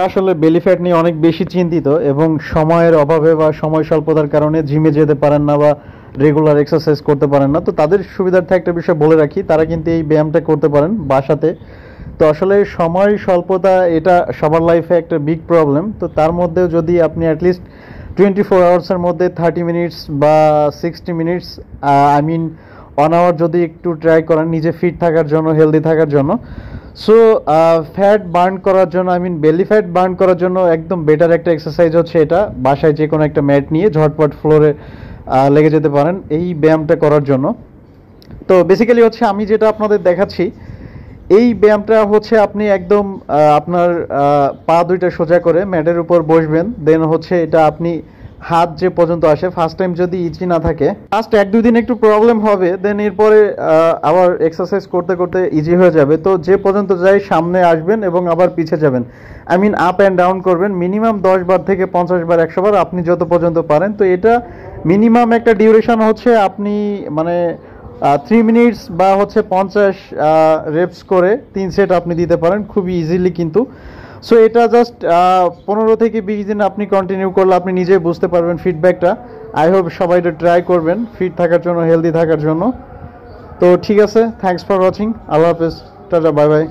আসলে belly fat নিয়ে অনেক বেশি চিন্তিত এবং সময়ের অভাবে বা সময় স্বল্পতার কারণে জিমে যেতে পারেন না বা রেগুলার এক্সারসাইজ করতে পারেন না, তো তাদের সুবিধার্থে একটা বিষয় বলে রাখি, তারা কিন্তু এই ব্যায়ামটা করতে পারেন বাসাতে। তো আসলে সময় স্বল্পতা এটা সবার লাইফে একটা বিগ প্রবলেম। তো তার মধ্যেও যদি আপনি অ্যাটলিস্ট 24 আওয়ার্সের মধ্যে 30 মিনিটস বা 60 মিনিটস, আই মিন 1 আওয়ার যদি একটু ট্রাই করেন নিজে ফিট থাকার জন্য, হেলদি থাকার জন্য, সো ফ্যাট বার্ন করার জন্য, I mean belly fat burn করার জন্য একদম বেটার একটা এক্সারসাইজ হচ্ছে এটা। বাসায় যে কোনো একটা ম্যাট নিয়ে ঝটপট ফ্লোরে লেগে যেতে পারেন এই ব্যায়ামটা করার জন্য। তো বেসিক্যালি হচ্ছে আমি যেটা আপনাদের দেখাচ্ছি, এই ব্যায়ামটা হচ্ছে আপনি একদম আপনার পা দুইটা সোজা করে ম্যাটের উপর বসবেন, দেন হচ্ছে এটা আপনি হাত যে পর্যন্ত আসে, ফার্স্ট টাইম যদি ইজি না থাকে, ফার্স্ট 1-2 দিন একটু প্রবলেম হবে, দেন এরপরে আবার এক্সারসাইজ করতে করতে ইজি হয়ে যাবে। তো যে পর্যন্ত যাই সামনে আসবেন এবং আবার পিছিয়ে যাবেন, I mean up and down করবেন মিনিমাম 10 বার থেকে 50 বার, 100 বার, আপনি যত পর্যন্ত পারেন। তো এটা মিনিমাম একটা ডিউরেশন হচ্ছে আপনি মানে 3 মিনিটস বা হচ্ছে 50 রেপস করে 3 সেট আপনি দিতে পারেন খুবই ইজিলি কিন্তু। সো এটা জাস্ট 15 থেকে 20 দিন আপনি কন্টিনিউ করলে আপনি নিজেই বুঝতে পারবেন ফিডব্যাকটা। আই হোপ সবাই এটা ট্রাই করবেন ফিট থাকার জন্য, হেলদি থাকার জন্য। তো ঠিক আছে, থ্যাঙ্কস ফর ওয়াচিং, আল্লাহ হাফেজ, টাটা, বাই বাই।